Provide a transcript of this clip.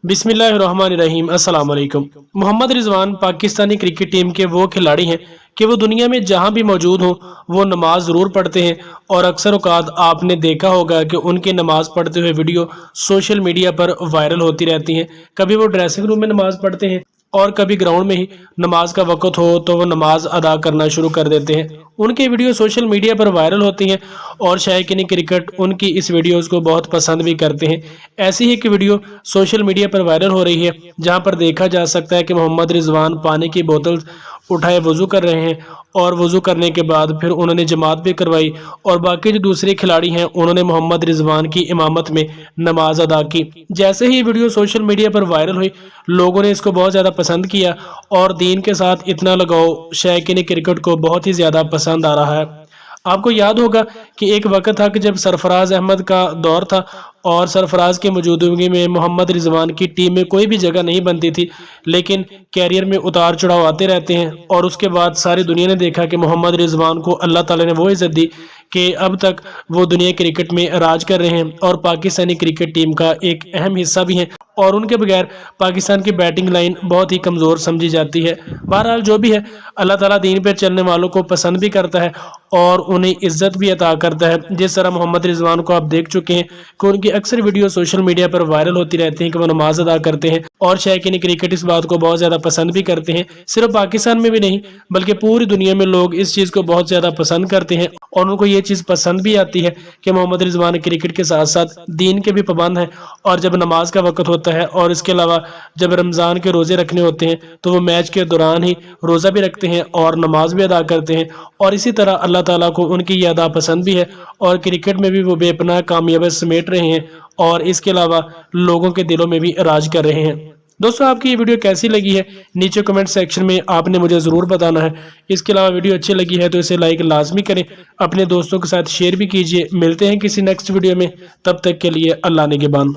बिस्मिल्लाहिर्रहमानिर्रहीम अस्सलाम वालेकुम। मोहम्मद रिजवान पाकिस्तानी क्रिकेट टीम के वो खिलाड़ी हैं कि वो दुनिया में जहां भी मौजूद हों वो नमाज ज़रूर पढ़ते हैं। और अक्सर औक़ात आपने देखा होगा कि उनकी नमाज पढ़ते हुए वीडियो सोशल मीडिया पर वायरल होती रहती हैं। कभी वो ड्रेसिंग रूम में नमाज पढ़ते हैं और कभी ग्राउंड में ही नमाज का वक़्त हो तो वो नमाज अदा करना शुरू कर देते हैं। उनकी वीडियो सोशल मीडिया पर वायरल होती हैं और शायकीन क्रिकेट उनकी इस वीडियोज़ को बहुत पसंद भी करते हैं। ऐसी ही एक वीडियो सोशल मीडिया पर वायरल हो रही है जहां पर देखा जा सकता है कि मोहम्मद रिजवान पानी की बोतल उठाए वज़ू कर रहे हैं और वज़ू करने के बाद फिर उन्होंने जमात भी करवाई और बाकी जो दूसरे खिलाड़ी हैं उन्होंने मोहम्मद रिजवान की इमामत में नमाज अदा की। जैसे ही वीडियो सोशल मीडिया पर वायरल हुई लोगों ने इसको बहुत ज़्यादा पसंद किया और दीन के साथ इतना लगाव शायकीन क्रिकेट को बहुत ही ज़्यादा पसंद आ रहा है। आपको याद होगा कि एक वक्त था कि जब सरफराज अहमद का दौर था और सरफराज की मौजूदगी में मोहम्मद रिजवान की टीम में कोई भी जगह नहीं बनती थी, लेकिन कैरियर में उतार चढ़ाव आते रहते हैं और उसके बाद सारी दुनिया ने देखा कि मोहम्मद रिजवान को अल्लाह ताला ने वो इज़्ज़त दी कि अब तक वो दुनिया क्रिकेट में राज कर रहे हैं और पाकिस्तानी क्रिकेट टीम का एक अहम हिस्सा भी हैं और उनके बगैर पाकिस्तान की बैटिंग लाइन बहुत ही कमज़ोर समझी जाती है। बहरहाल जो भी है अल्लाह ताला दीन पर चलने वालों को पसंद भी करता है और उन्हें इज्जत भी अता करता है। जिस तरह मोहम्मद रिजवान को आप देख चुके हैं कि उनकी अक्सर वीडियो सोशल मीडिया पर वायरल होती रहती हैं कि वो नमाज अदा करते हैं और शायकीन क्रिकेट इस बात को बहुत ज़्यादा पसंद भी करते हैं। सिर्फ पाकिस्तान में भी नहीं बल्कि पूरी दुनिया में लोग इस चीज़ को बहुत ज़्यादा पसंद करते हैं और उनको ये चीज़ पसंद भी आती है कि मोहम्मद रिजवान क्रिकेट के साथ साथ दीन के भी पाबंद हैं और जब नमाज का वक्त होता है और इसके अलावा जब रमज़ान के रोज़े रखने होते हैं तो वो मैच के दौरान ही रोज़ा भी रखते हैं और नमाज भी अदा करते हैं और इसी तरह अल्लाह ताला को उनकी ये अदा पसंद भी है और क्रिकेट में भी वो बेपनाह कामयाबी समेट रहे हैं और इसके अलावा लोगों के दिलों में भी राज कर रहे हैं। दोस्तों आपकी ये वीडियो कैसी लगी है नीचे कमेंट सेक्शन में आपने मुझे ज़रूर बताना है। इसके अलावा वीडियो अच्छी लगी है तो इसे लाइक लाजमी करें, अपने दोस्तों के साथ शेयर भी कीजिए। मिलते हैं किसी नेक्स्ट वीडियो में, तब तक के लिए अल्लाह निगहबान।